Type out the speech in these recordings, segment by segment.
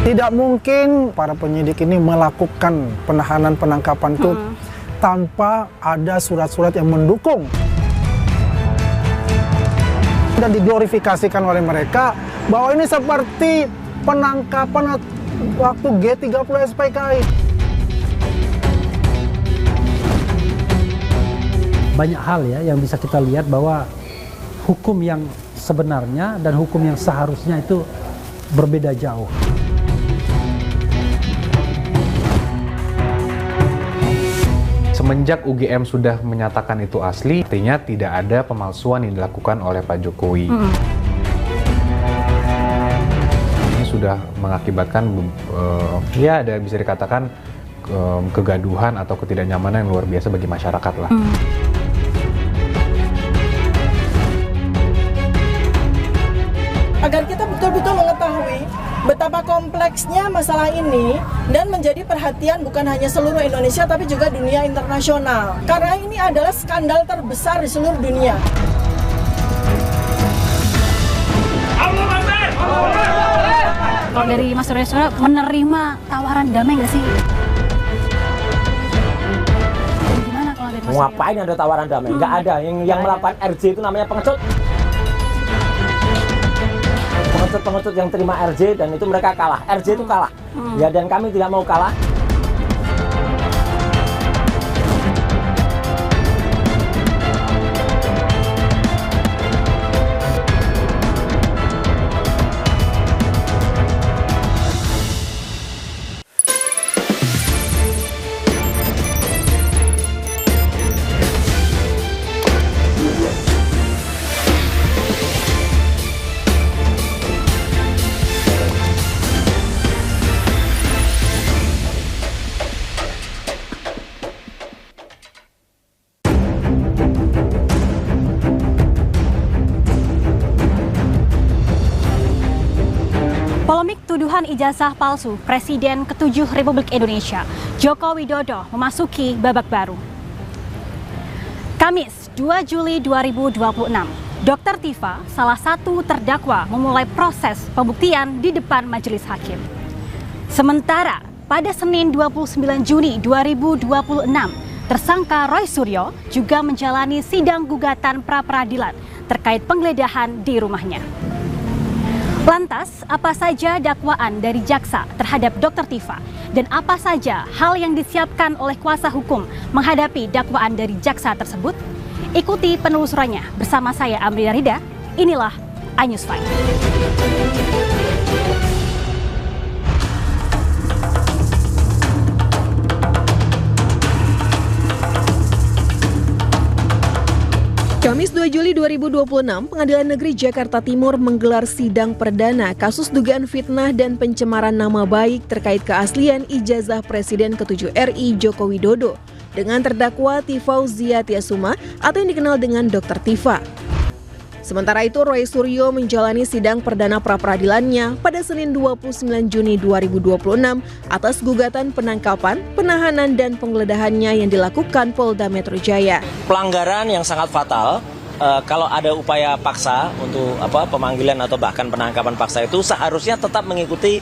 Tidak mungkin para penyidik ini melakukan penahanan penangkapan itu tanpa ada surat-surat yang mendukung. Dan diglorifikasikan oleh mereka bahwa ini seperti penangkapan waktu G30 SPKI. Banyak hal ya yang bisa kita lihat bahwa hukum yang sebenarnya dan hukum yang seharusnya itu berbeda jauh. Semenjak UGM sudah menyatakan itu asli, artinya tidak ada pemalsuan yang dilakukan oleh Pak Jokowi. Ini sudah mengakibatkan, ya ada bisa dikatakan kegaduhan atau ketidaknyamanan yang luar biasa bagi masyarakat lah. Agar kita betul-betul mengetahui betapa kompleksnya masalah ini dan menjadi perhatian bukan hanya seluruh Indonesia tapi juga dunia internasional. Karena ini adalah skandal terbesar di seluruh dunia. Kalau dari Mas Surya menerima tawaran damai nggak sih? Gimana kalau dari Mas Surya? Ngapain ada tawaran damai? Nggak ada. Yang melakukan RJ itu namanya pengecut. Pengecut yang terima RJ dan itu mereka kalah. RJ itu kalah. Ya, dan kami tidak mau kalah. Polemik tuduhan ijazah palsu Presiden ke-7 Republik Indonesia, Joko Widodo, memasuki babak baru. Kamis, 2 Juli 2026, Dr. Tifa, salah satu terdakwa, memulai proses pembuktian di depan majelis hakim. Sementara, pada Senin 29 Juni 2026, tersangka Roy Suryo juga menjalani sidang gugatan pra-peradilan terkait penggeledahan di rumahnya. Lantas, apa saja dakwaan dari jaksa terhadap Dr. Tifa dan apa saja hal yang disiapkan oleh kuasa hukum menghadapi dakwaan dari jaksa tersebut? Ikuti penelusurannya bersama saya Amriya Rida. Inilah iNews 5. Kamis 2 Juli 2026, Pengadilan Negeri Jakarta Timur menggelar sidang perdana kasus dugaan fitnah dan pencemaran nama baik terkait keaslian ijazah Presiden ke-7 RI Joko Widodo dengan terdakwa Tifauzia Tiasuma atau yang dikenal dengan Dr. Tifa. Sementara itu, Roy Suryo menjalani sidang perdana pra-peradilannya pada Senin 29 Juni 2026 atas gugatan penangkapan, penahanan, dan penggeledahannya yang dilakukan Polda Metro Jaya. Pelanggaran yang sangat fatal, kalau ada upaya paksa untuk pemanggilan atau bahkan penangkapan paksa itu seharusnya tetap mengikuti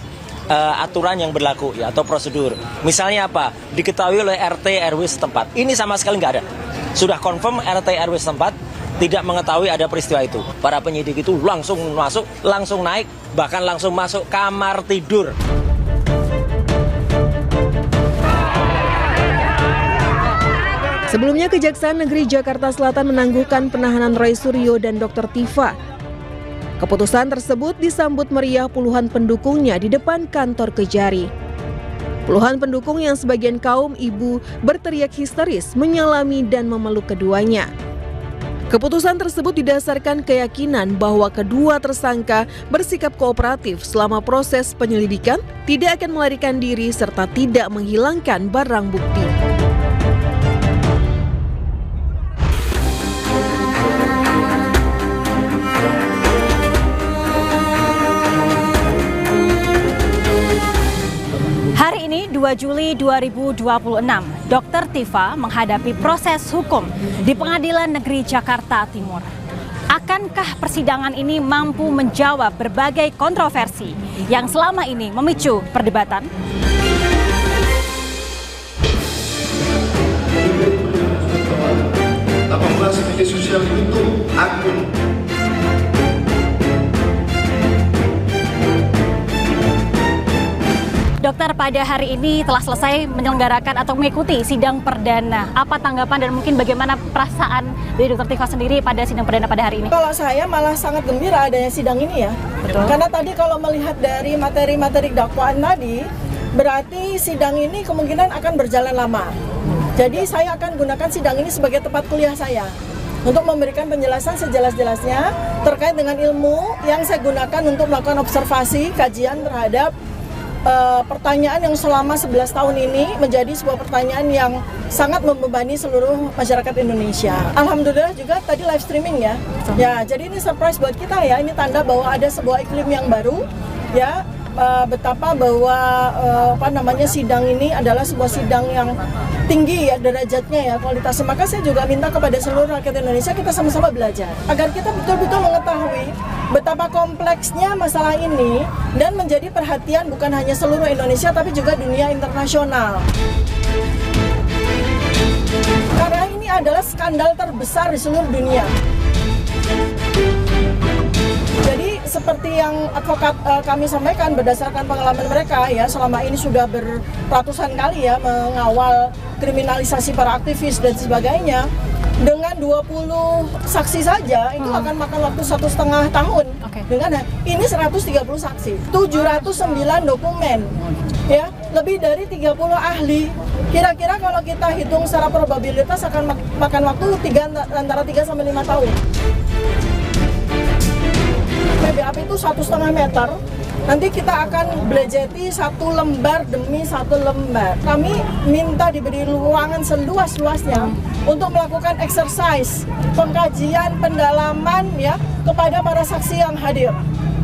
aturan yang berlaku ya atau prosedur. Misalnya apa? Diketahui oleh RT RW setempat. Ini sama sekali nggak ada. Sudah confirm RT RW setempat tidak mengetahui ada peristiwa itu. Para penyidik itu langsung masuk, langsung naik, bahkan langsung masuk kamar tidur. Sebelumnya, Kejaksaan Negeri Jakarta Selatan menangguhkan penahanan Roy Suryo dan Dr. Tifa. Keputusan tersebut disambut meriah puluhan pendukungnya di depan kantor Kejari. Puluhan pendukung yang sebagian kaum ibu berteriak histeris menyalami dan memeluk keduanya. Keputusan tersebut didasarkan keyakinan bahwa kedua tersangka bersikap kooperatif selama proses penyelidikan, tidak akan melarikan diri serta tidak menghilangkan barang bukti. Hari ini 2 Juli 2026, Dr. Tifa menghadapi proses hukum di Pengadilan Negeri Jakarta Timur. Akankah persidangan ini mampu menjawab berbagai kontroversi yang selama ini memicu perdebatan? Media sosial itu akun. Dokter, pada hari ini telah selesai menyelenggarakan atau mengikuti sidang perdana. Apa tanggapan dan mungkin bagaimana perasaan dari Dokter Tifa sendiri pada sidang perdana pada hari ini? Kalau saya malah sangat gembira adanya sidang ini ya. Betul. Karena tadi kalau melihat dari materi-materi dakwaan tadi, berarti sidang ini kemungkinan akan berjalan lama. Jadi saya akan gunakan sidang ini sebagai tempat kuliah saya untuk memberikan penjelasan sejelas-jelasnya terkait dengan ilmu yang saya gunakan untuk melakukan observasi, kajian terhadap pertanyaan yang selama 11 tahun ini menjadi sebuah pertanyaan yang sangat membebani seluruh masyarakat Indonesia. Alhamdulillah juga tadi live streaming ya. Ya, jadi ini surprise buat kita ya. Ini tanda bahwa ada sebuah iklim yang baru ya. Betapa bahwa sidang ini adalah sebuah sidang yang tinggi ya derajatnya ya, kualitasnya. Maka saya juga minta kepada seluruh rakyat Indonesia kita sama-sama belajar agar kita betul-betul mengetahui betapa kompleksnya masalah ini dan menjadi perhatian bukan hanya seluruh Indonesia tapi juga dunia internasional. Karena ini adalah skandal terbesar di seluruh dunia. Jadi seperti yang advokat kami sampaikan berdasarkan pengalaman mereka ya, selama ini sudah berratusan kali ya mengawal kriminalisasi para aktivis dan sebagainya. Dengan 20 saksi saja itu akan makan waktu 1,5 tahun. Dengan ini 130 saksi, 709 dokumen, ya lebih dari 30 ahli. Kira-kira kalau kita hitung secara probabilitas akan makan waktu antara 3 sampai 5 tahun. PBAP itu 1,5 meter. Nanti kita akan belajeti 1 lembar demi 1 lembar. Kami minta diberi ruangan seluas-luasnya untuk melakukan exercise, pengkajian, pendalaman ya kepada para saksi yang hadir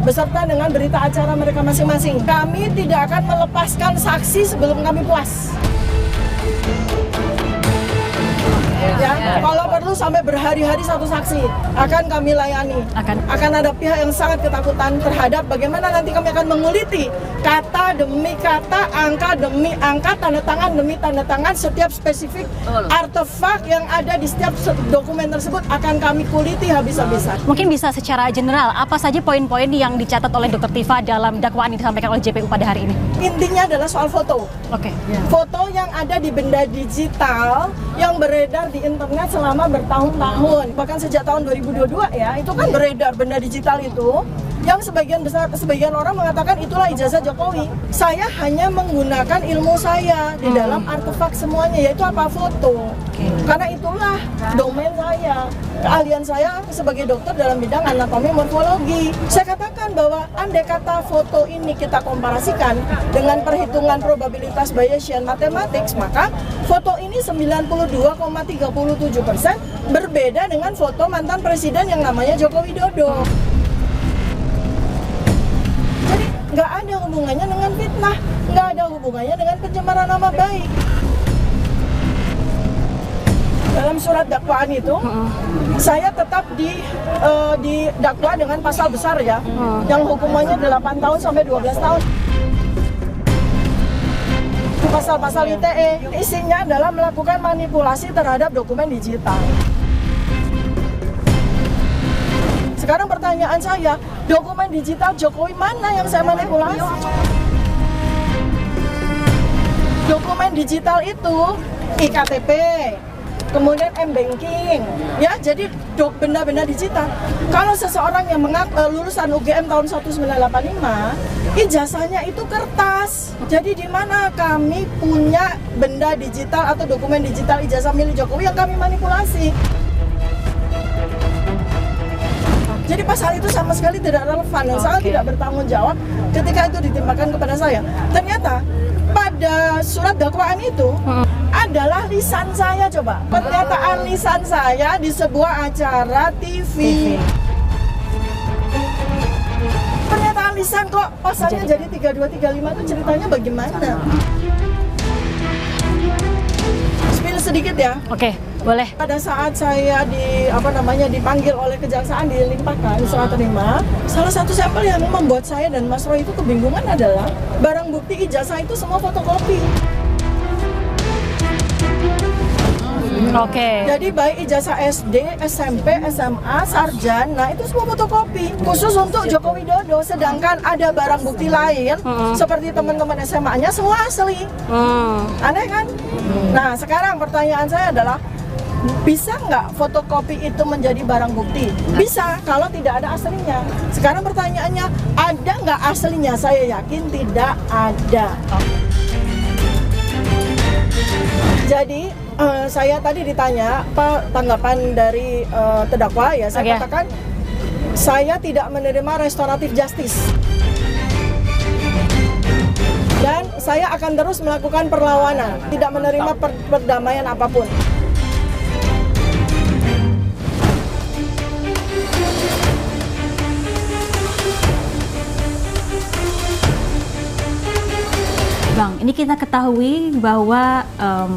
beserta dengan berita acara mereka masing-masing. Kami tidak akan melepaskan saksi sebelum kami puas. Ya, kalau perlu sampai berhari-hari satu saksi akan kami layani. Akan ada pihak yang sangat ketakutan terhadap bagaimana nanti kami akan menguliti kata demi kata, angka demi angka, tanda tangan demi tanda tangan, setiap spesifik artefak yang ada di setiap dokumen tersebut akan kami kuliti habis-habisan. Mungkin bisa secara general, apa saja poin-poin yang dicatat oleh Dr. Tifa dalam dakwaan yang disampaikan oleh JPU pada hari ini? Intinya adalah soal foto. Foto yang ada di benda digital yang beredar di internet selama bertahun-tahun, bahkan sejak tahun 2022 ya, itu kan beredar benda digital itu, yang sebagian orang mengatakan itulah ijazah Jokowi. Saya hanya menggunakan ilmu saya di dalam artefak semuanya, yaitu apa? Foto. Karena itulah domain saya, keahlian saya sebagai dokter dalam bidang anatomi morfologi. Saya katakan bahwa andai kata foto ini kita komparasikan dengan perhitungan probabilitas Bayesian mathematics, maka foto ini 92,37% berbeda dengan foto mantan presiden yang namanya Joko Widodo. Jadi nggak ada hubungannya dengan fitnah, nggak ada hubungannya dengan pencemaran nama baik. Dalam surat dakwaan itu, saya tetap didakwa dengan pasal besar ya, yang hukumannya 8 tahun sampai 12 tahun. Pasal-pasal ITE, isinya adalah melakukan manipulasi terhadap dokumen digital. Sekarang pertanyaan saya, dokumen digital Jokowi mana yang saya manipulasi? Dokumen digital itu iktp, kemudian m-banking, ya, jadi benda-benda digital. Kalau seseorang yang lulusan UGM tahun 1985, ijazahnya itu kertas. Jadi di mana kami punya benda digital atau dokumen digital ijazah milik Jokowi yang kami manipulasi? Jadi pasal itu sama sekali tidak relevan dan sangat tidak bertanggung jawab ketika itu ditimpakan kepada saya. Ternyata pada surat dakwaan itu adalah lisan saya, coba. Pernyataan lisan saya di sebuah acara TV. Pernyataan lisan kok pasalnya jadi 3235 itu ceritanya bagaimana? sedikit ya. Oke, boleh. Pada saat saya dipanggil oleh kejaksaan, dilimpahkan serah terima, salah satu sampel yang membuat saya dan Mas Roy itu kebingungan adalah barang bukti ijazah itu semua fotokopi. Oke. Jadi baik ijazah SD, SMP, SMA, sarjana itu semua fotokopi khusus untuk Joko Widodo. Sedangkan ada barang bukti lain seperti teman-teman SMA-nya semua asli. Aneh kan? Nah sekarang pertanyaan saya adalah, bisa nggak fotokopi itu menjadi barang bukti? Bisa kalau tidak ada aslinya. Sekarang pertanyaannya, ada nggak aslinya? Saya yakin tidak ada. Jadi saya tadi ditanya apa tanggapan dari terdakwa, ya saya katakan saya tidak menerima restoratif justice dan saya akan terus melakukan perlawanan, tidak menerima perdamaian apapun. Bang, ini kita ketahui bahwa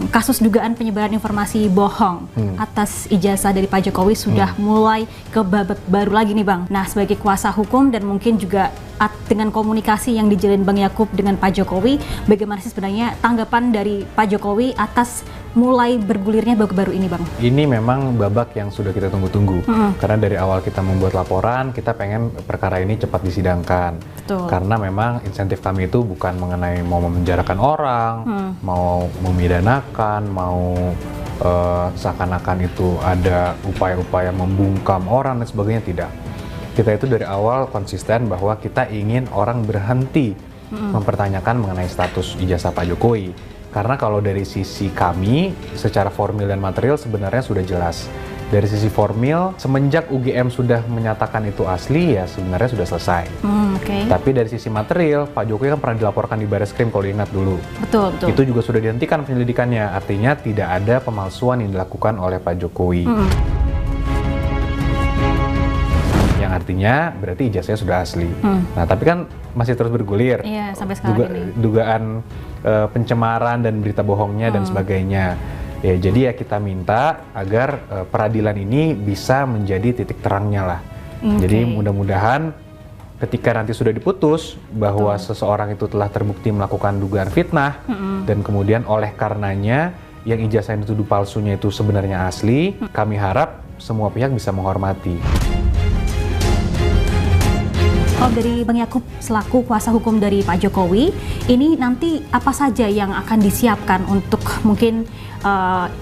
kasus dugaan penyebaran informasi bohong atas ijazah dari Pak Jokowi sudah mulai ke babak baru lagi nih Bang. Nah, sebagai kuasa hukum dan mungkin juga dengan komunikasi yang dijalin Bang Yakub dengan Pak Jokowi, bagaimana sih sebenarnya tanggapan dari Pak Jokowi atas mulai bergulirnya babak baru ini Bang? Ini memang babak yang sudah kita tunggu-tunggu. Karena dari awal kita membuat laporan, kita pengen perkara ini cepat disidangkan. Betul. Karena memang insentif kami itu bukan mengenai mau memenjarakan orang, mau memidanakan, mau seakan-akan itu ada upaya-upaya membungkam orang dan sebagainya, tidak. Kita itu dari awal konsisten bahwa kita ingin orang berhenti mempertanyakan mengenai status ijazah Pak Jokowi. Karena kalau dari sisi kami, secara formil dan material sebenarnya sudah jelas. Dari sisi formil, semenjak UGM sudah menyatakan itu asli, ya sebenarnya sudah selesai. Tapi dari sisi material, Pak Jokowi kan pernah dilaporkan di Bareskrim kalau ingat dulu. Betul. Itu juga sudah dihentikan penyelidikannya. Artinya tidak ada pemalsuan yang dilakukan oleh Pak Jokowi. Yang artinya berarti ijazahnya sudah asli. Nah, tapi kan masih terus bergulir. Iya, sampai sekarang ini. Dugaan pencemaran dan berita bohongnya dan sebagainya. Ya, jadi ya kita minta agar peradilan ini bisa menjadi titik terangnya lah. Jadi mudah-mudahan ketika nanti sudah diputus bahwa seseorang itu telah terbukti melakukan dugaan fitnah dan kemudian oleh karenanya yang ijazah yang dituduh palsunya itu sebenarnya asli, kami harap semua pihak bisa menghormati. Kalau dari Bang Yakub selaku kuasa hukum dari Pak Jokowi, ini nanti apa saja yang akan disiapkan untuk mungkin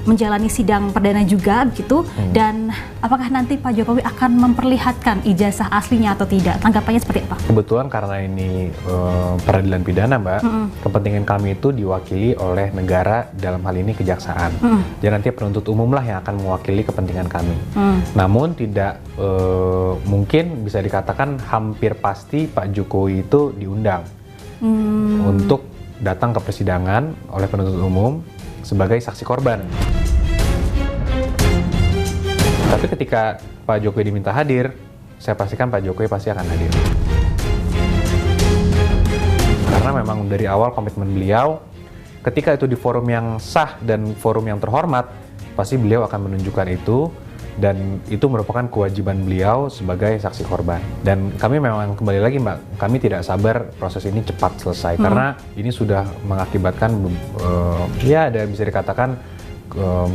menjalani sidang perdana juga gitu, dan apakah nanti Pak Jokowi akan memperlihatkan ijazah aslinya atau tidak? Tanggapannya seperti apa? Kebetulan karena ini peradilan pidana, Mbak, kepentingan kami itu diwakili oleh negara, dalam hal ini kejaksaan. Jadi nanti penuntut umum lah yang akan mewakili kepentingan kami. Namun tidak mungkin bisa dikatakan hampir pasti Pak Jokowi itu diundang untuk datang ke persidangan oleh penuntut umum sebagai saksi korban. Tapi ketika Pak Jokowi diminta hadir, saya pastikan Pak Jokowi pasti akan hadir. Karena memang dari awal komitmen beliau, ketika itu di forum yang sah dan forum yang terhormat, pasti beliau akan menunjukkan itu, dan itu merupakan kewajiban beliau sebagai saksi korban. Dan kami memang kembali lagi Mbak, kami tidak sabar proses ini cepat selesai karena ini sudah mengakibatkan ya ada bisa dikatakan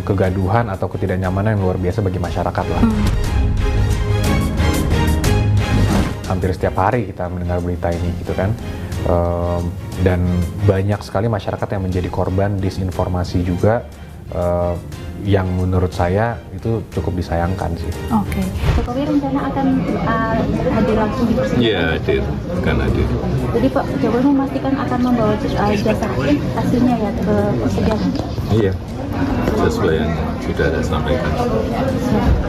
kegaduhan atau ketidaknyamanan yang luar biasa bagi masyarakat lah. Hampir setiap hari kita mendengar berita ini gitu kan, dan banyak sekali masyarakat yang menjadi korban disinformasi juga, yang menurut saya itu cukup disayangkan sih. Oke. Jokowi rencana akan hadir langsung di persidangan? Iya, hadir, akan hadir. Jadi Pak Jokowi memastikan akan membawa ijazah aslinya ya ke persidangan? Iya, sesuai yang sudah saya sampaikan.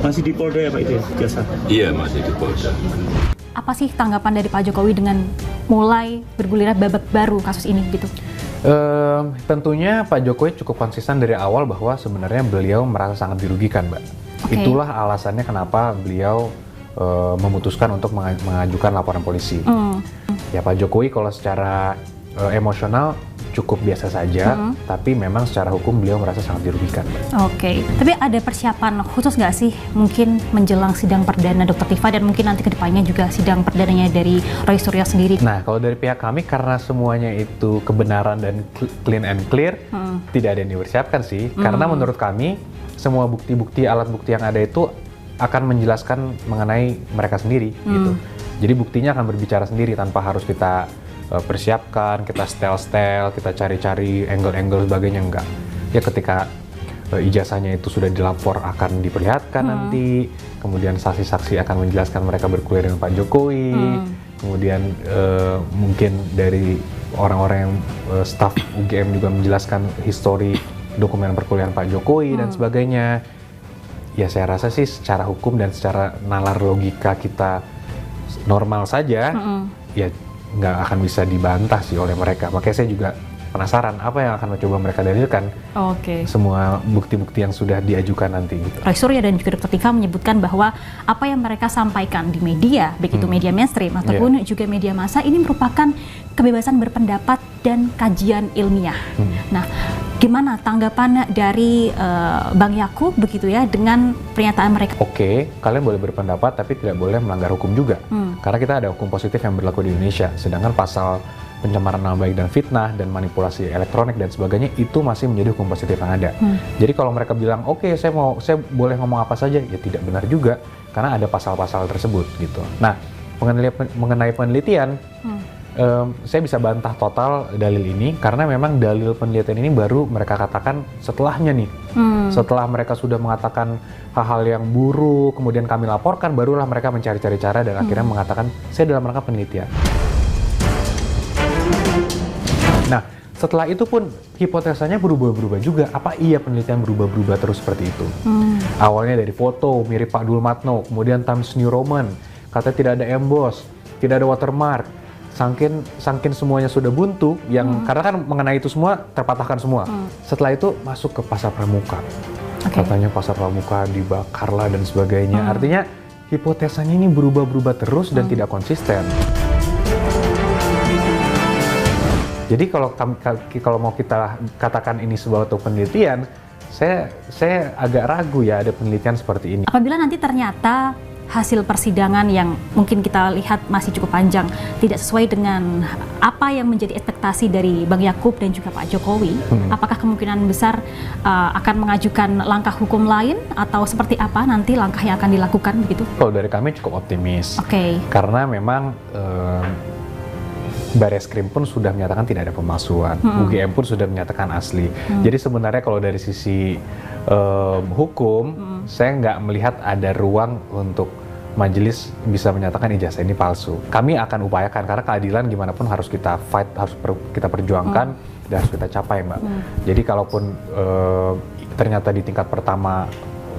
Masih di Polda ya Pak itu ijazah? Iya, masih di Polda. Apa sih tanggapan dari Pak Jokowi dengan mulai bergulirnya babak baru kasus ini gitu? Tentunya Pak Jokowi cukup konsisten dari awal bahwa sebenarnya beliau merasa sangat dirugikan, Mbak. Itulah alasannya kenapa beliau memutuskan untuk mengajukan laporan polisi. Ya Pak Jokowi kalau secara emosional cukup biasa saja, tapi memang secara hukum beliau merasa sangat dirugikan. Oke, tapi ada persiapan khusus nggak sih mungkin menjelang sidang perdana Dr. Tifa dan mungkin nanti kedepannya juga sidang perdananya dari Roy Suryo sendiri? Nah, kalau dari pihak kami karena semuanya itu kebenaran dan clean and clear, tidak ada yang dipersiapkan sih. Karena menurut kami semua bukti-bukti, alat bukti yang ada itu akan menjelaskan mengenai mereka sendiri gitu. Jadi buktinya akan berbicara sendiri tanpa harus kita persiapkan, kita setel-setel, kita cari-cari angle-angle sebagainya, enggak. Ya ketika ijazahnya itu sudah dilapor akan diperlihatkan nanti, kemudian saksi-saksi akan menjelaskan mereka berkuliah dengan Pak Jokowi, kemudian mungkin dari orang-orang yang staf UGM juga menjelaskan histori dokumen perkuliahan Pak Jokowi dan sebagainya. Ya saya rasa sih secara hukum dan secara nalar logika kita normal saja, ya nggak akan bisa dibantah sih oleh mereka. Makanya saya juga penasaran apa yang akan mencoba mereka dalilkan. Semua bukti-bukti yang sudah diajukan nanti. Gitu. Roy Suryo dan juga Dr. Tifa menyebutkan bahwa apa yang mereka sampaikan di media, baik itu media mainstream ataupun juga media massa, ini merupakan kebebasan berpendapat dan kajian ilmiah. Nah, gimana tanggapan dari Bang Yakub begitu ya dengan pernyataan mereka? Oke, kalian boleh berpendapat tapi tidak boleh melanggar hukum juga. Karena kita ada hukum positif yang berlaku di Indonesia. Sedangkan pasal pencemaran nama baik dan fitnah dan manipulasi elektronik dan sebagainya itu masih menjadi hukum positif yang ada. Jadi kalau mereka bilang oke, saya boleh ngomong apa saja, ya tidak benar juga karena ada pasal-pasal tersebut gitu. Nah, mengenai penelitian, saya bisa bantah total dalil ini karena memang dalil penelitian ini baru mereka katakan setelahnya nih. Setelah mereka sudah mengatakan hal-hal yang buruk, kemudian kami laporkan, barulah mereka mencari-cari cara dan akhirnya mengatakan saya dalam rangka penelitian. Nah, setelah itu pun hipotesanya berubah-berubah juga. Apa iya penelitian berubah-berubah terus seperti itu? Awalnya dari foto mirip Pak Dulmatno, kemudian Times New Roman, katanya tidak ada emboss, tidak ada watermark. Sangkin semuanya sudah buntu, yang karena kan mengenai itu semua terpatahkan semua. Setelah itu masuk ke pasar pramuka. Katanya pasar pramuka dibakarlah dan sebagainya. Artinya hipotesanya ini berubah-berubah terus dan tidak konsisten. Jadi kalau mau kita katakan ini sebuah penelitian, saya agak ragu ya ada penelitian seperti ini. Apabila nanti ternyata hasil persidangan yang mungkin kita lihat masih cukup panjang tidak sesuai dengan apa yang menjadi ekspektasi dari Bang Yakub dan juga Pak Jokowi, apakah kemungkinan besar akan mengajukan langkah hukum lain atau seperti apa nanti langkah yang akan dilakukan begitu? Kalau dari kami cukup optimis. Karena memang Bareskrim pun sudah menyatakan tidak ada pemalsuan, UGM pun sudah menyatakan asli. Jadi sebenarnya kalau dari sisi hukum, saya nggak melihat ada ruang untuk majelis bisa menyatakan ijazah ini palsu. Kami akan upayakan karena keadilan gimana pun harus kita fight, harus kita perjuangkan dan harus kita capai, Mbak. Jadi kalaupun ternyata di tingkat pertama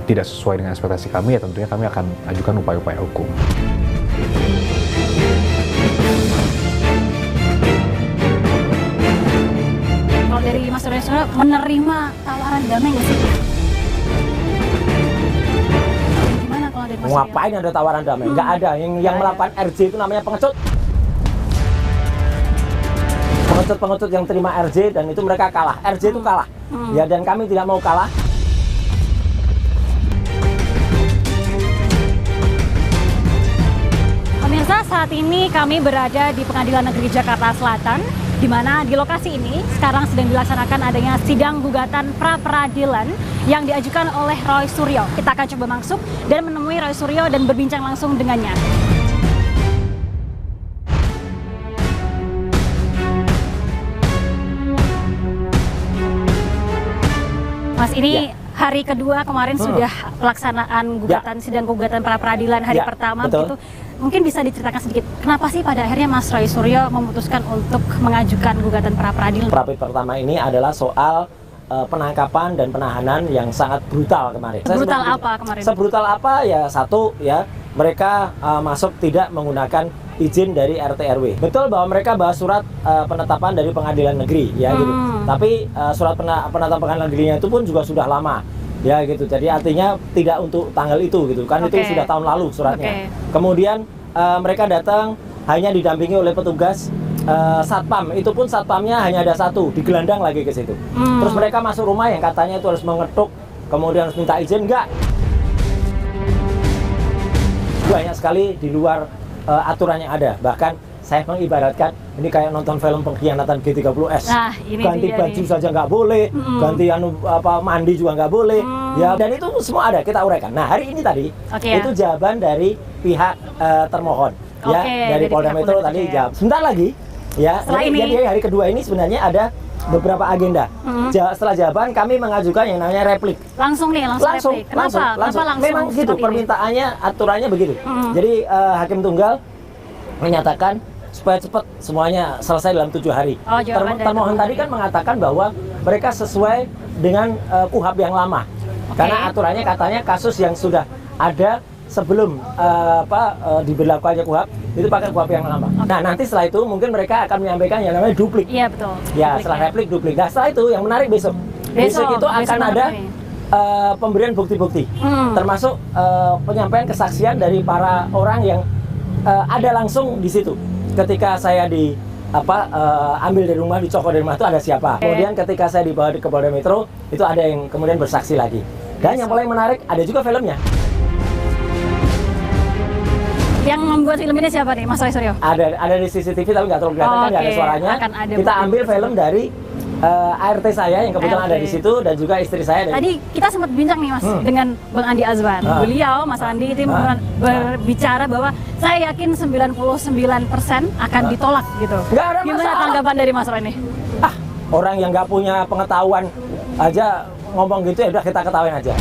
tidak sesuai dengan ekspektasi kami, ya tentunya kami akan ajukan upaya-upaya hukum. Dari Mas Roy Suryo menerima tawaran damai nggak sih? Gimana kalau dari Mas Suryo? Ngapain ada tawaran damai? Nggak ada. Yang melakukan RJ itu namanya pengecut. Pengecut yang terima RJ dan itu mereka kalah. RJ itu kalah. Ya, dan kami tidak mau kalah. Pemirsa, saat ini kami berada di Pengadilan Negeri Jakarta Selatan, di mana di lokasi ini sekarang sedang dilaksanakan adanya sidang gugatan pra-peradilan yang diajukan oleh Roy Suryo. Kita akan coba masuk dan menemui Roy Suryo dan berbincang langsung dengannya. Mas, ini hari kedua kemarin sudah pelaksanaan gugatan sidang gugatan pra-peradilan hari pertama begitu. Mungkin bisa diceritakan sedikit, kenapa sih pada akhirnya Mas Roy Suryo memutuskan untuk mengajukan gugatan pra-peradilan? Pertama ini adalah soal penangkapan dan penahanan yang sangat brutal kemarin. Brutal apa kemarin? Sebrutal apa ya, satu ya, mereka masuk tidak menggunakan izin dari RT RW. Betul bahwa mereka bawa surat penetapan dari pengadilan negeri ya gitu. Tapi surat penetapan pengadilan negerinya itu pun juga sudah lama. Ya gitu, jadi artinya tidak untuk tanggal itu gitu kan, itu sudah tahun lalu suratnya. Kemudian mereka datang hanya didampingi oleh petugas satpam, itu pun satpamnya hanya ada satu, digelandang lagi ke situ. Terus mereka masuk rumah yang katanya itu harus mengetuk, kemudian harus minta izin, enggak. Banyak sekali di luar aturan yang ada. Bahkan saya mengibaratkan ini kayak nonton film pengkhianatan G30S. Nah, ganti baju saja nggak boleh, ganti mandi juga nggak boleh. Ya, dan itu semua ada, kita uraikan. Nah, hari ini tadi itu jawaban dari pihak termohon, ya, dari Polda Metro tadi jawab. Sebentar lagi, ya. Jadi hari kedua ini sebenarnya ada beberapa agenda. Setelah jawaban kami mengajukan yang namanya replik. Langsung nih, langsung replik. Kenapa langsung? Memang gitu permintaannya, aturannya begitu. Jadi Hakim Tunggal menyatakan supaya cepat semuanya selesai dalam 7 hari. Termohon tadi kan mengatakan bahwa mereka sesuai dengan KUHP yang lama. Karena aturannya katanya kasus yang sudah ada sebelum diberlakukannya KUHP itu pakai KUHP yang lama. Nah, nanti setelah itu mungkin mereka akan menyampaikan yang namanya duplik. Iya, betul. Ya, setelah replik duplik. Nah, setelah itu yang menarik besok itu akan ada pemberian bukti-bukti. Termasuk penyampaian kesaksian dari para orang yang ada langsung di situ. Ketika saya ambil dari rumah, dicokok dari rumah itu ada siapa. Kemudian ketika saya dibawa ke Polda Metro, itu ada yang kemudian bersaksi lagi. Dan yang paling menarik, ada juga filmnya. Yang membuat film ini siapa nih, Mas Roy Suryo? Ada di CCTV tapi nggak terlalu kelihatan, kan nggak ada suaranya. Kita ambil film dari ART saya yang kebetulan ada di situ, dan juga istri saya. Tadi kita sempat bincang nih Mas dengan Bang Andi Azwan. Beliau, Mas Andi itu berbicara bahwa saya yakin 99% akan ditolak gitu. Gimana tanggapan dari Mas Roy ini? Orang yang nggak punya pengetahuan aja ngomong gitu, ya udah kita ketawain aja.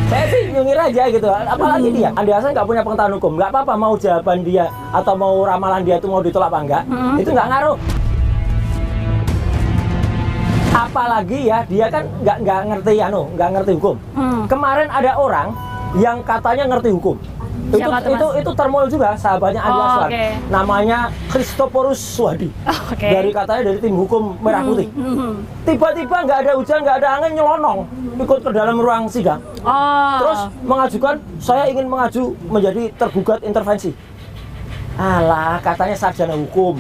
Saya sih nyungir aja gitu, apalagi dia. Andi Azwan nggak punya pengetahuan hukum, nggak apa-apa mau jawaban dia atau mau ramalan dia itu mau ditolak apa enggak, itu nggak ngaruh. Apalagi ya dia kan nggak ngerti hukum. Kemarin ada orang yang katanya ngerti hukum. Itu termol juga sahabatnya Andi Azwan. Namanya Christoporus Suhadi. Dari katanya dari tim hukum Merah Putih. Tiba-tiba nggak ada hujan, nggak ada angin, nyelonong ikut ke dalam ruang sidang. Terus mengajukan, saya ingin menjadi tergugat intervensi. Alah, katanya sarjana hukum.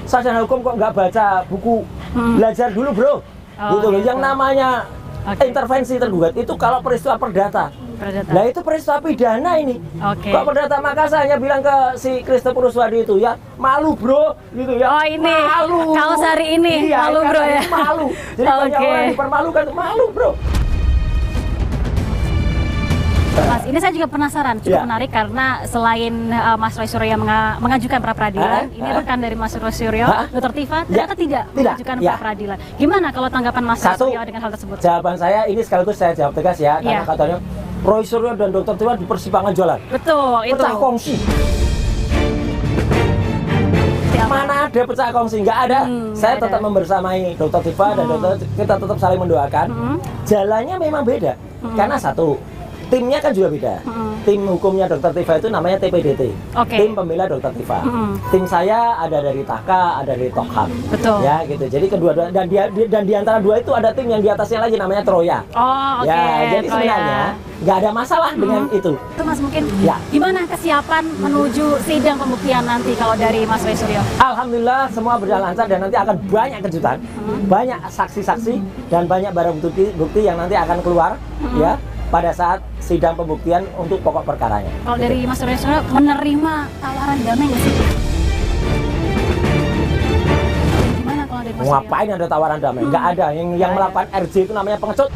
Sarjana hukum kok nggak baca buku, belajar dulu bro. Gitu loh. Yang namanya intervensi tergugat itu kalau peristiwa perdata. Nah itu peristiwa pidana ini. Kok perdata Makassar hanya bilang ke si Christoporus Suhadi itu, ya malu bro, gitu ya. Malu. Kaos hari ini, malu bro ya. Malu. Jadi banyak orang dipermalukan, malu bro. Mas, ini saya juga penasaran, cukup menarik karena selain Mas Roy Suryo mengajukan pra peradilan, ini rekan dari Mas Roy Suryo, Dr. Tifa ternyata tidak mengajukan pra peradilan. Gimana kalau tanggapan Mas Roy Suryo dengan hal tersebut? Jawaban saya ini sekaligus saya jawab tegas ya, karena katanya Roy Suryo dan Dr. Tifa di persimpangan jalan. Betul, itu. Pecah kongsi. Mana ada pecah kongsi? Nggak ada. Saya tetap membersamai Dr. Tifa dan kita tetap saling mendoakan. Jalannya memang beda. Karena satu, timnya kan juga beda. Tim hukumnya Dr. Tifa itu namanya TPDT. Tim pembela Dr. Tifa. Tim saya ada dari Taka, ada dari Tokham. Betul. Ya gitu. Jadi kedua-dua dan di antara dua itu ada tim yang di atasnya lagi namanya Troya. Ya, jadi sebenarnya nggak ada masalah dengan itu. Itu Mas mungkin gimana kesiapan menuju sidang pembuktian nanti kalau dari Mas Roy Suryo? Alhamdulillah semua berjalan lancar dan nanti akan banyak kejutan, banyak saksi-saksi dan banyak barang bukti yang nanti akan keluar ya pada saat sidang pembuktian untuk pokok perkaranya. Kalau dari Mas Roy Suryo menerima tawaran damai nggak sih? Gimana kalau dari Mas Suryo? Ngapain ada tawaran damai? Nggak ada. Yang melakukan RJ itu namanya pengecut.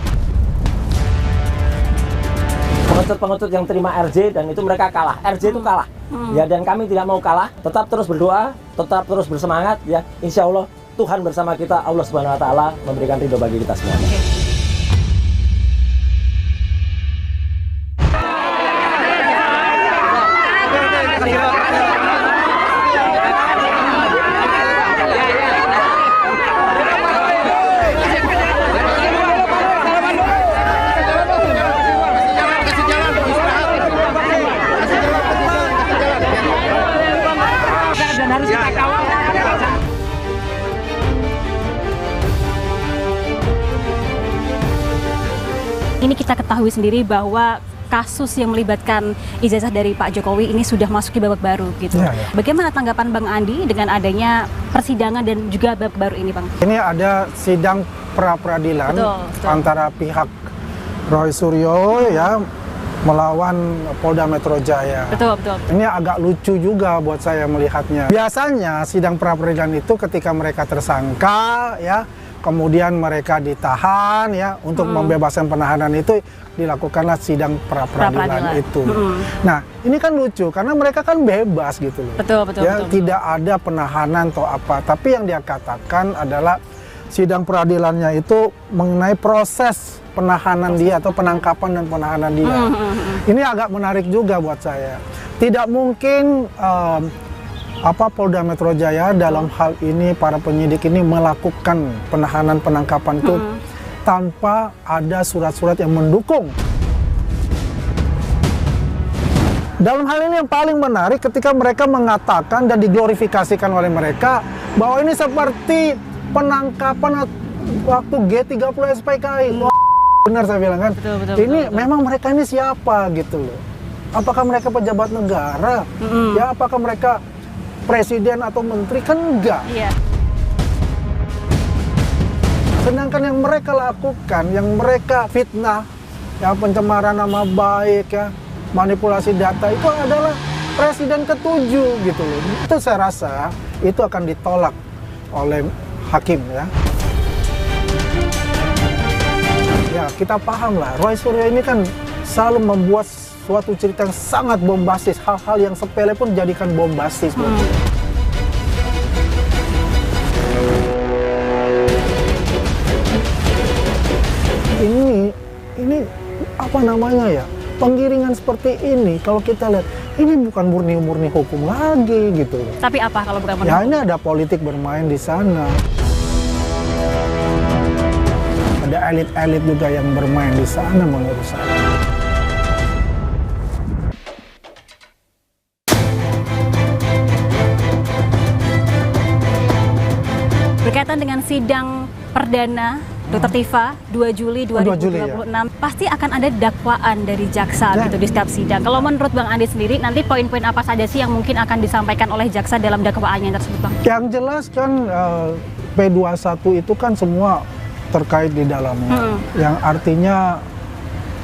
Pengecut yang terima RJ dan itu mereka kalah. RJ itu kalah. Ya, dan kami tidak mau kalah. Tetap terus berdoa, tetap terus bersemangat ya. Insya Allah Tuhan bersama kita. Allah Subhanahu Wa Taala memberikan ridho bagi kita semuanya. Ini kita ketahui sendiri bahwa kasus yang melibatkan ijazah dari Pak Jokowi ini sudah masuk ke babak baru gitu. Bagaimana tanggapan Bang Andi dengan adanya persidangan dan juga babak baru ini, Bang? Ini ada sidang pra-peradilan antara pihak Roy Suryo ya melawan Polda Metro Jaya. Betul. Ini agak lucu juga buat saya melihatnya. Biasanya sidang pra-peradilan itu ketika mereka tersangka ya, kemudian mereka ditahan ya untuk membebaskan penahanan itu dilakukanlah sidang pra-peradilan itu. Nah, ini kan lucu karena mereka kan bebas gitu loh. Betul. Tidak ada penahanan atau apa, tapi yang dia katakan adalah sidang peradilannya itu mengenai proses penahanan dia atau penangkapan dan penahanan dia. Ini agak menarik juga buat saya. Tidak mungkin Polda Metro Jaya dalam hal ini para penyidik ini melakukan penahanan penangkapan itu tanpa ada surat-surat yang mendukung. Dalam hal ini yang paling menarik ketika mereka mengatakan dan diglorifikasikan oleh mereka bahwa ini seperti penangkapan waktu G30 SPKI. Benar saya bilang kan. Betul. Memang mereka ini siapa gitu loh. Apakah mereka pejabat negara? Ya, apakah mereka presiden atau menteri? Kan enggak. Iya. Sedangkan yang mereka lakukan, yang mereka fitnah, ya pencemaran nama baik ya, manipulasi data itu adalah presiden ke-7 gitu loh. Itu saya rasa itu akan ditolak oleh hakim ya. Ya, kita paham lah, Roy Suryo ini kan selalu membuat suatu cerita yang sangat bombastis, hal-hal yang sepele pun jadikan bombastis. Ini apa namanya ya? Penggiringan seperti ini kalau kita lihat ini bukan murni-murni hukum lagi gitu. Tapi apa kalau bukan murni? Ya, ini ada politik bermain di sana. Ada elit-elit juga yang bermain di sana menurut saya. Berkaitan dengan sidang perdana Dr. Tifa 2 Juli 2026 pasti akan ada dakwaan dari jaksa gitu di setiap sidang. Kalau menurut Bang Andi sendiri nanti poin-poin apa saja sih yang mungkin akan disampaikan oleh jaksa dalam dakwaannya tersebut, Bang? Yang jelas kan P21 itu kan semua terkait di dalamnya. Yang artinya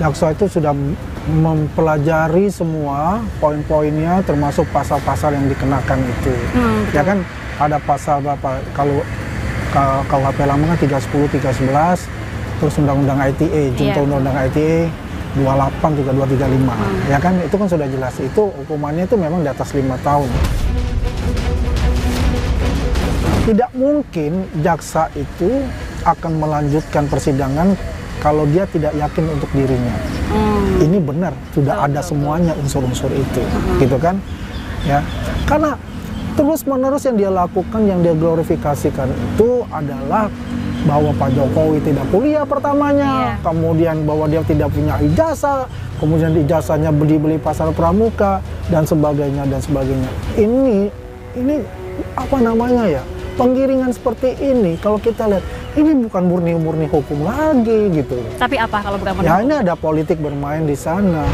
jaksa itu sudah mempelajari semua poin-poinnya termasuk pasal-pasal yang dikenakan itu. Ya kan ada pasal berapa? Kalau KUHP lama kan 310, 311, terus Undang-Undang ITE, junto Undang-Undang ITE 28 juga 235. Ya kan itu kan sudah jelas, itu hukumannya itu memang di atas 5 tahun. Tidak mungkin jaksa itu akan melanjutkan persidangan kalau dia tidak yakin untuk dirinya. Ini benar, sudah ada semuanya unsur-unsur itu, gitu kan? Ya, karena terus-menerus yang dia lakukan, yang dia glorifikasikan itu adalah bahwa Pak Jokowi tidak kuliah pertamanya, kemudian bahwa dia tidak punya ijazah, kemudian ijazahnya beli-beli pasar pramuka dan sebagainya dan sebagainya. Ini apa namanya ya? Penggiringan seperti ini kalau kita lihat ini bukan murni-murni hukum lagi gitu. Tapi apa kalau bukan murni? Ya, ini ada politik bermain di sana.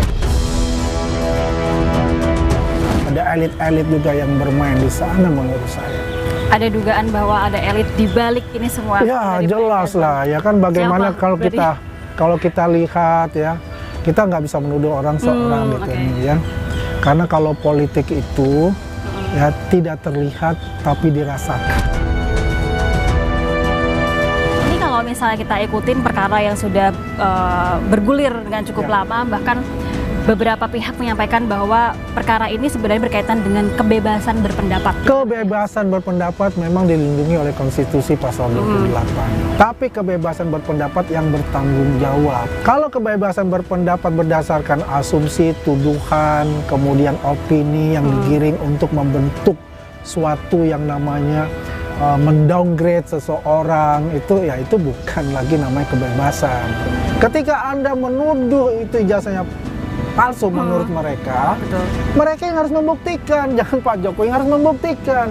Ada elit-elit juga yang bermain di sana menurut saya. Ada dugaan bahwa ada elit di balik ini semua. Ya jelas lah, ya kan bagaimana kalau kita lihat ya, kita nggak bisa menuduh orang seorang gitu ya. Karena kalau politik itu ya tidak terlihat tapi dirasakan. Ini kalau misalnya kita ikutin perkara yang sudah bergulir dengan cukup lama, bahkan beberapa pihak menyampaikan bahwa perkara ini sebenarnya berkaitan dengan kebebasan berpendapat. Kebebasan berpendapat memang dilindungi oleh konstitusi pasal 28. Tapi kebebasan berpendapat yang bertanggung jawab. Kalau kebebasan berpendapat berdasarkan asumsi, tuduhan, kemudian opini yang digiring untuk membentuk suatu yang namanya mendowngrade seseorang, itu bukan lagi namanya kebebasan. Ketika Anda menuduh itu ijazahnya palsu menurut mereka, mereka yang harus membuktikan, jangan Pak Jokowi yang harus membuktikan.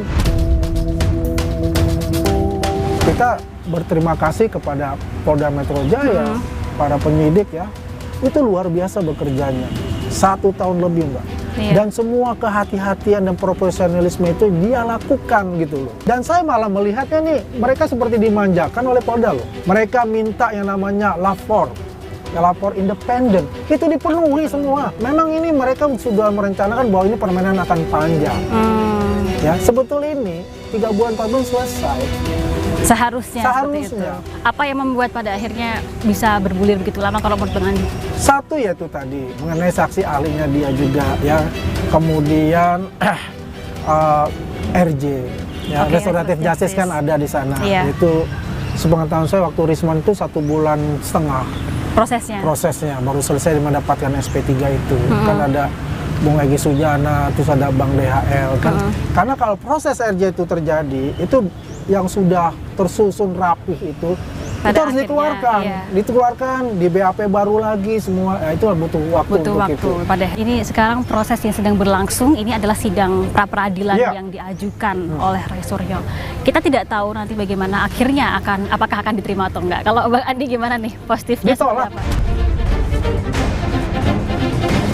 Kita berterima kasih kepada Polda Metro Jaya, para penyidik ya, itu luar biasa bekerjanya. 1 tahun lebih, Mbak. Iya. Dan semua kehati-hatian dan profesionalisme itu dia lakukan gitu loh. Dan saya malah melihatnya nih, mereka seperti dimanjakan oleh Polda loh. Mereka minta yang namanya lapor independen, itu dipenuhi semua. Memang ini mereka sudah merencanakan bahwa ini permainan akan panjang. Ya, sebetulnya ini 3 bulan 4 bulan selesai. Seharusnya. Seperti itu. Apa yang membuat pada akhirnya bisa bergulir begitu lama kalau menurut Bang Andi? Satu yaitu tadi mengenai saksi ahlinya dia juga ya, kemudian RJ ya, restoratif justice kan ada di sana. Iya. Itu sepengetahuan saya waktu Rismon itu 1,5 bulan prosesnya baru selesai mendapatkan SP3 itu. Kan ada Bung Egy Sujana, terus ada Bang DHL kan. Karena kalau proses RJ itu terjadi, itu yang sudah tersusun rapih itu harus dikeluarkan, dikeluarkan di BAP baru lagi semua. Ya, itu butuh waktu. Itu. Padahal ini sekarang proses yang sedang berlangsung, ini adalah sidang pra peradilan yang diajukan oleh Roy Suryo. Kita tidak tahu nanti bagaimana akhirnya apakah akan diterima atau enggak. Kalau Bang Andi gimana nih, positifnya seperti apa?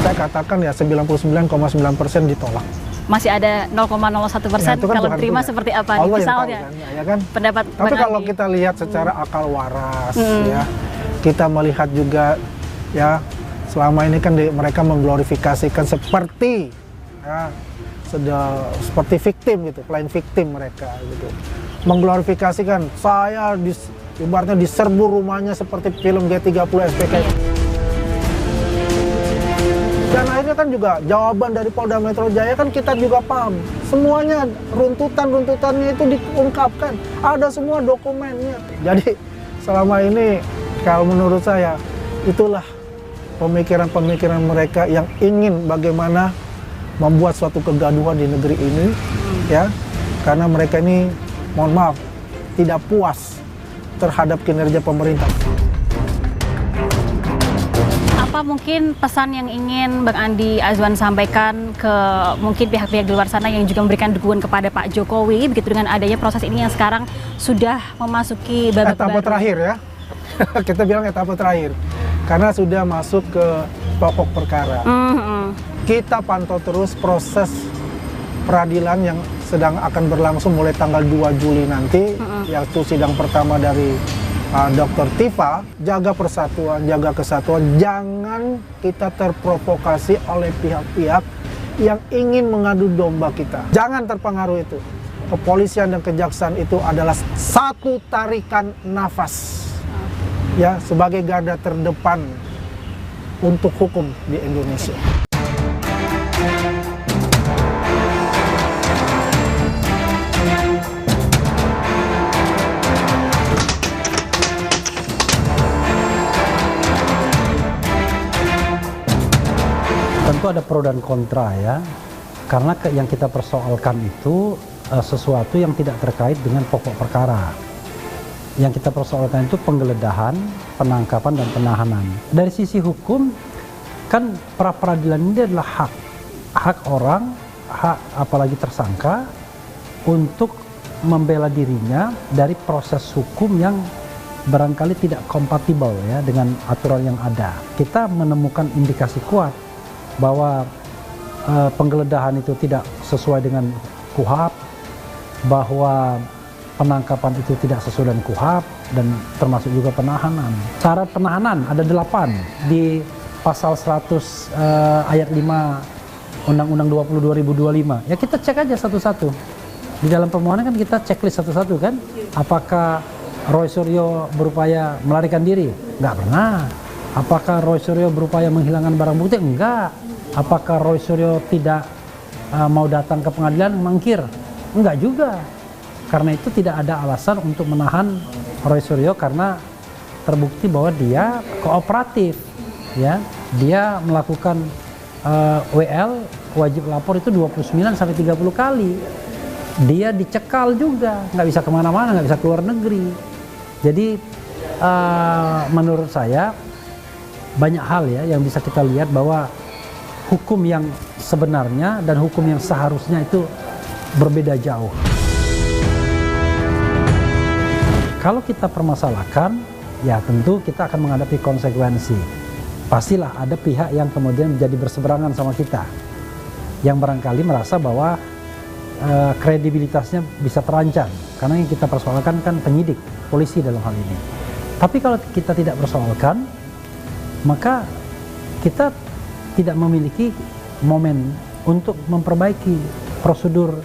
Saya katakan ya 99,9% ditolak. Masih ada 0,01% kalau terima seperti apa nih, misalnya ya kan? Pendapat tapi kalau kita lihat secara akal waras ya, kita melihat juga ya selama ini kan mereka mengglorifikasikan seperti ya, seperti victim gitu, playing victim mereka gitu, mengglorifikasikan saya ibaratnya diserbu rumahnya seperti film G30 SPK. Dan akhirnya kan juga jawaban dari Polda Metro Jaya kan kita juga paham. Semuanya runtutannya itu diungkapkan. Ada semua dokumennya. Jadi selama ini kalau menurut saya itulah pemikiran-pemikiran mereka yang ingin bagaimana membuat suatu kegaduhan di negeri ini. Ya, karena mereka ini mohon maaf tidak puas terhadap kinerja pemerintah. Apa mungkin pesan yang ingin Bang Andi Azwan sampaikan ke mungkin pihak-pihak di luar sana yang juga memberikan dukungan kepada Pak Jokowi begitu dengan adanya proses ini yang sekarang sudah memasuki babak etapa terakhir ya. Kita bilang etapa terakhir karena sudah masuk ke pokok perkara. Kita pantau terus proses peradilan yang sedang akan berlangsung mulai tanggal 2 Juli nanti, yaitu sidang pertama dari Dr. Tifa. Jaga persatuan, jaga kesatuan, jangan kita terprovokasi oleh pihak-pihak yang ingin mengadu domba kita. Jangan terpengaruh itu. Kepolisian dan kejaksaan itu adalah satu tarikan nafas ya sebagai garda terdepan untuk hukum di Indonesia. Tentu ada pro dan kontra ya, karena yang kita persoalkan itu sesuatu yang tidak terkait dengan pokok perkara. Yang kita persoalkan itu penggeledahan, penangkapan, dan penahanan. Dari sisi hukum, kan pra peradilan ini adalah hak orang, hak apalagi tersangka, untuk membela dirinya dari proses hukum yang barangkali tidak kompatibel ya dengan aturan yang ada. Kita menemukan indikasi kuat bahwa penggeledahan itu tidak sesuai dengan KUHAP, bahwa penangkapan itu tidak sesuai dengan KUHAP, dan termasuk juga penahanan. Syarat penahanan ada 8 di pasal 100 ayat 5 Undang-Undang 20 2025. Ya kita cek aja satu-satu. Di dalam permohonan kan kita checklist satu-satu kan. Apakah Roy Suryo berupaya melarikan diri? Nggak pernah. Apakah Roy Suryo berupaya menghilangkan barang bukti? Enggak. Apakah Roy Suryo tidak mau datang ke pengadilan, mangkir? Enggak juga. Karena itu tidak ada alasan untuk menahan Roy Suryo karena terbukti bahwa dia kooperatif. Ya, dia melakukan WL, wajib lapor itu 29 sampai 30 kali. Dia dicekal juga, nggak bisa kemana-mana, nggak bisa keluar negeri. Jadi menurut saya banyak hal ya yang bisa kita lihat bahwa hukum yang sebenarnya dan hukum yang seharusnya itu berbeda jauh. Kalau kita permasalahkan, ya tentu kita akan menghadapi konsekuensi. pastilah ada pihak yang kemudian menjadi berseberangan sama kita, yang barangkali merasa bahwa kredibilitasnya bisa terancam, karena yang kita persoalkan kan penyidik, polisi dalam hal ini. Tapi kalau kita tidak persoalkan, maka kita tidak memiliki momen untuk memperbaiki prosedur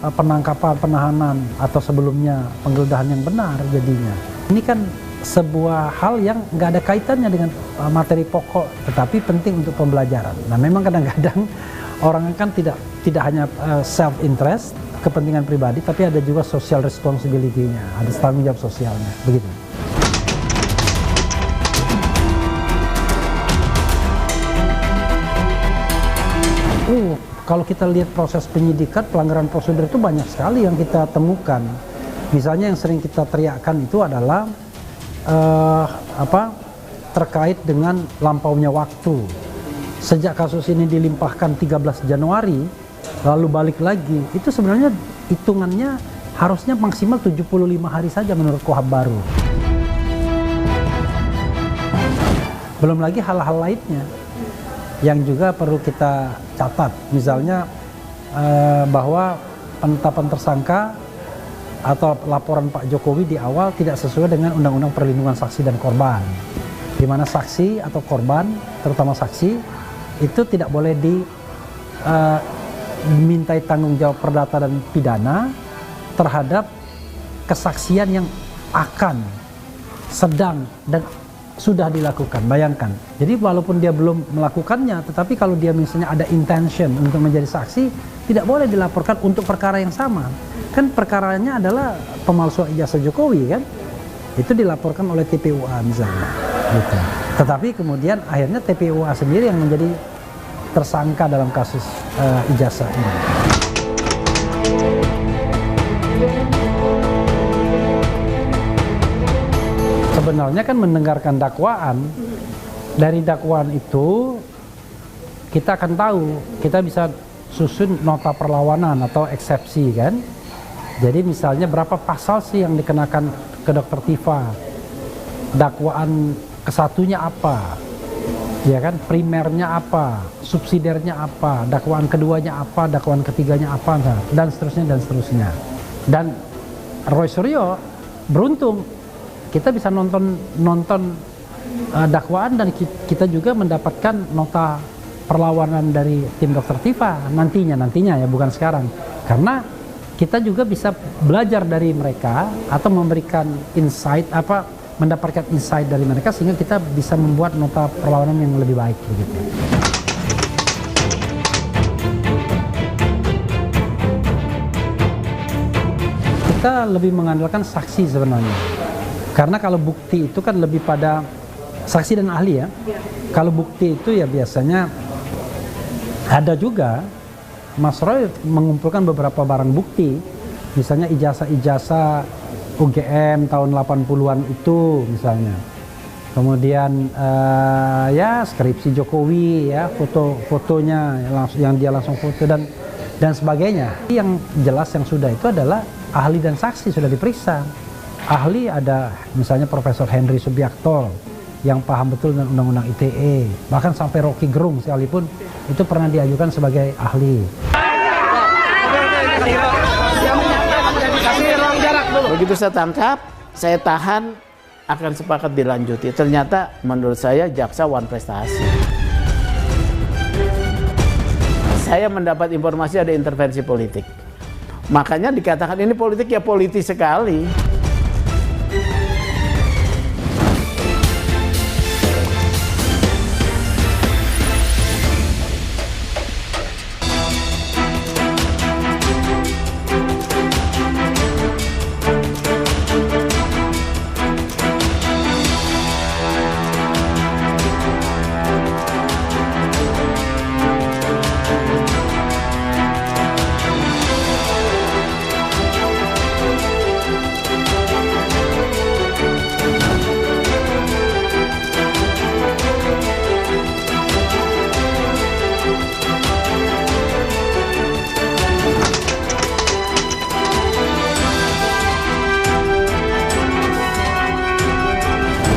penangkapan, penahanan, atau sebelumnya penggeledahan yang benar jadinya. Ini kan sebuah hal yang nggak ada kaitannya dengan materi pokok, tetapi penting untuk pembelajaran. Nah, memang kadang-kadang orang kan tidak hanya self interest, kepentingan pribadi, tapi ada juga social responsibility-nya, ada tanggung jawab sosialnya, begitu. Kalau kita lihat proses penyidikan, pelanggaran prosedur itu banyak sekali yang kita temukan. Misalnya yang sering kita teriakkan itu adalah terkait dengan lampaunya waktu. Sejak kasus ini dilimpahkan 13 Januari, lalu balik lagi, itu sebenarnya hitungannya harusnya maksimal 75 hari saja menurut KUHP baru. Belum lagi hal-hal lainnya yang juga perlu kita catat, misalnya bahwa penetapan tersangka atau laporan Pak Jokowi di awal tidak sesuai dengan Undang-Undang Perlindungan Saksi dan Korban, di mana saksi atau korban, terutama saksi, itu tidak boleh dimintai tanggung jawab perdata dan pidana terhadap kesaksian yang akan, sedang, dan sudah dilakukan. Bayangkan, jadi walaupun dia belum melakukannya, tetapi kalau dia misalnya ada intention untuk menjadi saksi, tidak boleh dilaporkan untuk perkara yang sama. Kan perkaranya adalah pemalsuan ijazah Jokowi, kan? Itu dilaporkan oleh TPUA misalnya, gitu. Tetapi kemudian akhirnya TPUA sendiri yang menjadi tersangka dalam kasus ijazah ini. Sebenarnya kan mendengarkan dakwaan, dari dakwaan itu kita akan tahu, kita bisa susun nota perlawanan atau eksepsi, kan. Jadi misalnya berapa pasal sih yang dikenakan ke Dr. Tifa, dakwaan kesatunya apa, ya kan, primernya apa, subsidiarnya apa, dakwaan keduanya apa, dakwaan ketiganya apa, dan seterusnya dan seterusnya. Dan Roy Suryo beruntung, kita bisa nonton dakwaan, dan kita juga mendapatkan nota perlawanan dari tim Dr. Tifa nantinya ya, bukan sekarang, karena kita juga bisa belajar dari mereka atau memberikan insight, mendapatkan insight dari mereka, sehingga kita bisa membuat nota perlawanan yang lebih baik, begitu. Kita lebih mengandalkan saksi sebenarnya. Karena kalau bukti itu kan lebih pada saksi dan ahli, ya. Kalau bukti itu ya biasanya ada juga, Mas Roy mengumpulkan beberapa barang bukti, misalnya ijazah UGM tahun 80-an itu misalnya. Kemudian ya skripsi Jokowi, ya, fotonya yang dia langsung foto dan sebagainya. Yang jelas yang sudah itu adalah ahli dan saksi sudah diperiksa. Ahli ada misalnya Profesor Henry Subiakto yang paham betul dengan Undang-Undang ITE, bahkan sampai Rocky Gerung sekalipun itu pernah diajukan sebagai ahli. Begitu saya tangkap, saya tahan, akan sepakat dilanjuti. Ternyata menurut saya jaksa wan prestasi. Saya mendapat informasi ada intervensi politik. Makanya dikatakan ini politik, ya politis sekali.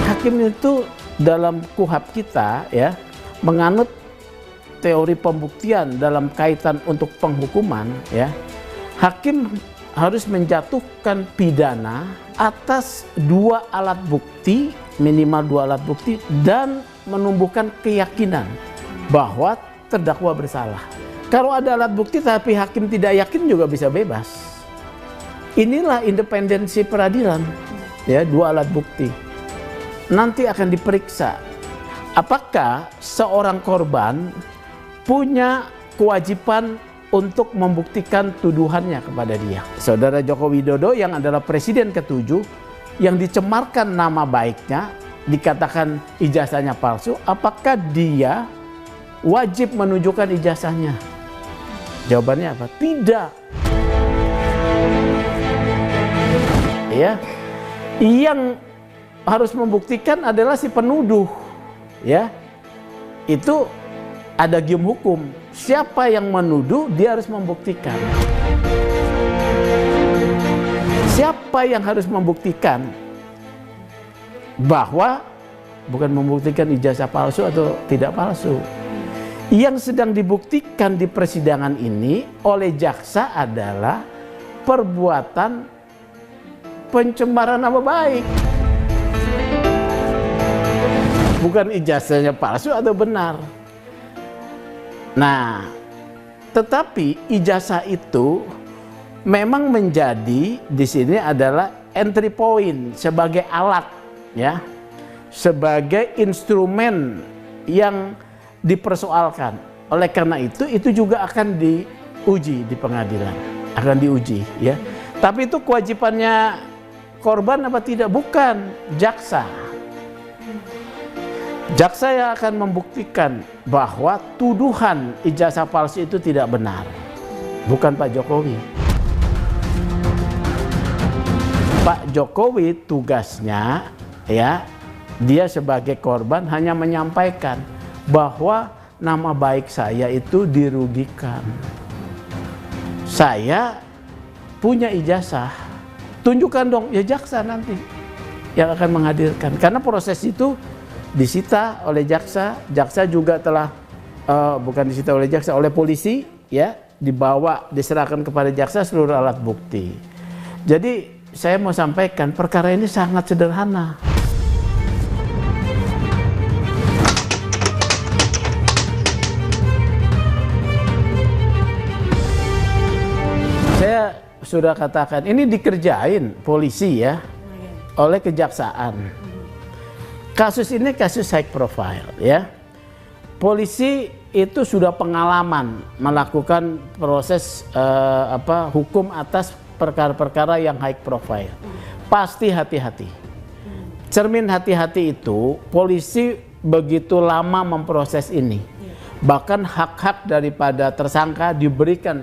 Hakim itu dalam KUHP kita ya menganut teori pembuktian dalam kaitan untuk penghukuman ya, hakim harus menjatuhkan pidana atas 2 alat bukti, minimal 2 alat bukti, dan menumbuhkan keyakinan bahwa terdakwa bersalah. Kalau ada alat bukti tapi hakim tidak yakin juga bisa bebas. Inilah independensi peradilan ya, 2 alat bukti. Nanti akan diperiksa apakah seorang korban punya kewajiban untuk membuktikan tuduhannya kepada dia. Saudara Joko Widodo yang adalah presiden ke-7 yang dicemarkan nama baiknya, dikatakan ijazahnya palsu, apakah dia wajib menunjukkan ijazahnya? Jawabannya apa? Tidak. Ya. Yang harus membuktikan adalah si penuduh. Ya. Itu ada gium hukum. Siapa yang menuduh, dia harus membuktikan. Siapa yang harus membuktikan bahwa bukan membuktikan ijazah palsu atau tidak palsu. Yang sedang dibuktikan di persidangan ini oleh jaksa adalah perbuatan pencemaran nama baik. Bukan ijazahnya palsu atau benar. Nah, tetapi ijazah itu memang menjadi di sini adalah entry point sebagai alat ya, sebagai instrumen yang dipersoalkan. Oleh karena itu juga akan diuji di pengadilan, akan diuji ya. Tapi itu kewajibannya korban apa tidak? Bukan, jaksa. Jaksa yang akan membuktikan bahwa tuduhan ijazah palsu itu tidak benar, bukan Pak Jokowi. Pak Jokowi tugasnya ya, dia sebagai korban hanya menyampaikan bahwa nama baik saya itu dirugikan. Saya punya ijazah, tunjukkan dong, ya jaksa nanti yang akan menghadirkan. Karena proses itu disita oleh jaksa, jaksa juga telah bukan disita oleh jaksa, oleh polisi ya, dibawa diserahkan kepada jaksa seluruh alat bukti. Jadi saya mau sampaikan perkara ini sangat sederhana. Saya sudah katakan ini dikerjain polisi ya oleh kejaksaan. Kasus ini kasus high profile ya. Polisi itu sudah pengalaman melakukan proses hukum atas perkara-perkara yang high profile. Pasti hati-hati. Cermin hati-hati itu polisi begitu lama memproses ini. Bahkan hak-hak daripada tersangka diberikan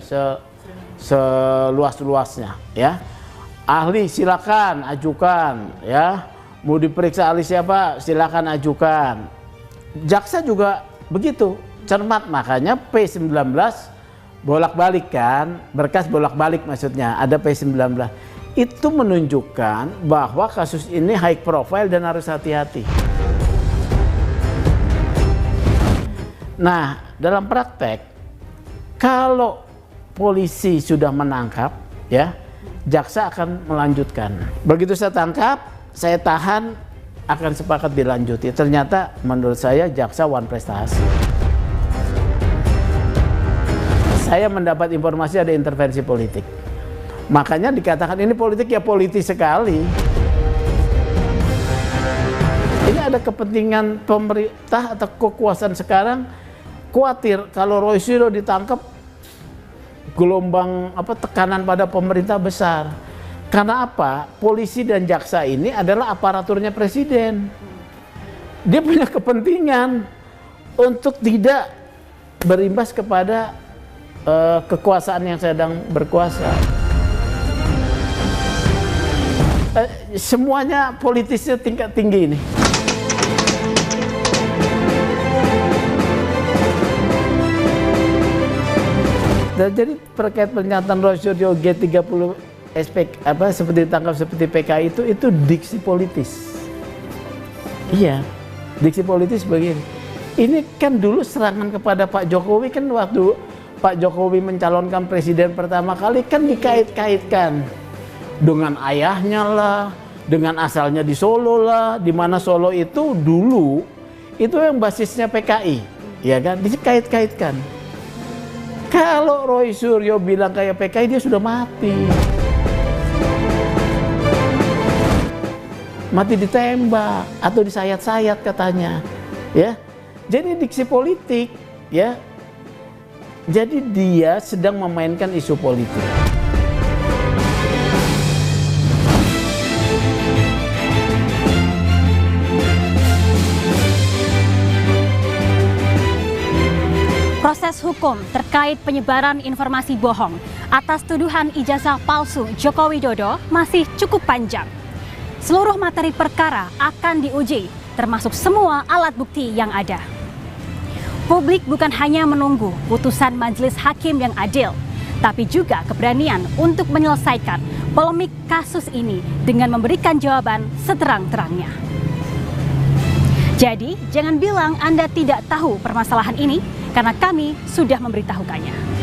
seluas-luasnya ya. Ahli silakan ajukan ya. Mau diperiksa ahli siapa, silakan ajukan. Jaksa juga begitu, cermat. Makanya P19 bolak-balik kan, berkas bolak-balik maksudnya, ada P19. Itu menunjukkan bahwa kasus ini high profile dan harus hati-hati. Nah, dalam praktek, kalau polisi sudah menangkap, ya, jaksa akan melanjutkan. Begitu saya tangkap, saya tahan, akan sepakat dilanjuti. Ternyata menurut saya jaksa one prestasi. Saya mendapat informasi ada intervensi politik. Makanya dikatakan ini politik, ya politis sekali. Ini ada kepentingan pemerintah atau kekuasaan sekarang khawatir kalau Roy Suryo ditangkap, gelombang tekanan pada pemerintah besar. Karena apa? Polisi dan jaksa ini adalah aparaturnya presiden. Dia punya kepentingan untuk tidak berimbas kepada kekuasaan yang sedang berkuasa. Semuanya politisnya tingkat tinggi ini. Dan jadi terkait pernyataan Roy Suryo G30 seperti ditangkap seperti PKI itu diksi politis. Iya. Diksi politis begini. Ini kan dulu serangan kepada Pak Jokowi kan waktu Pak Jokowi mencalonkan presiden pertama kali kan dikait-kaitkan dengan ayahnya lah, dengan asalnya di Solo lah, di mana Solo itu dulu itu yang basisnya PKI, ya kan, dikait-kaitkan. Kalau Roy Suryo bilang kayak PKI, dia sudah mati. Mati ditembak atau disayat-sayat katanya, ya. Jadi diksi politik, ya. Jadi dia sedang memainkan isu politik. Proses hukum terkait penyebaran informasi bohong atas tuduhan ijazah palsu Joko Widodo masih cukup panjang. Seluruh materi perkara akan diuji, termasuk semua alat bukti yang ada. Publik bukan hanya menunggu putusan majelis hakim yang adil, tapi juga keberanian untuk menyelesaikan polemik kasus ini dengan memberikan jawaban seterang-terangnya. Jadi, jangan bilang Anda tidak tahu permasalahan ini, karena kami sudah memberitahukannya.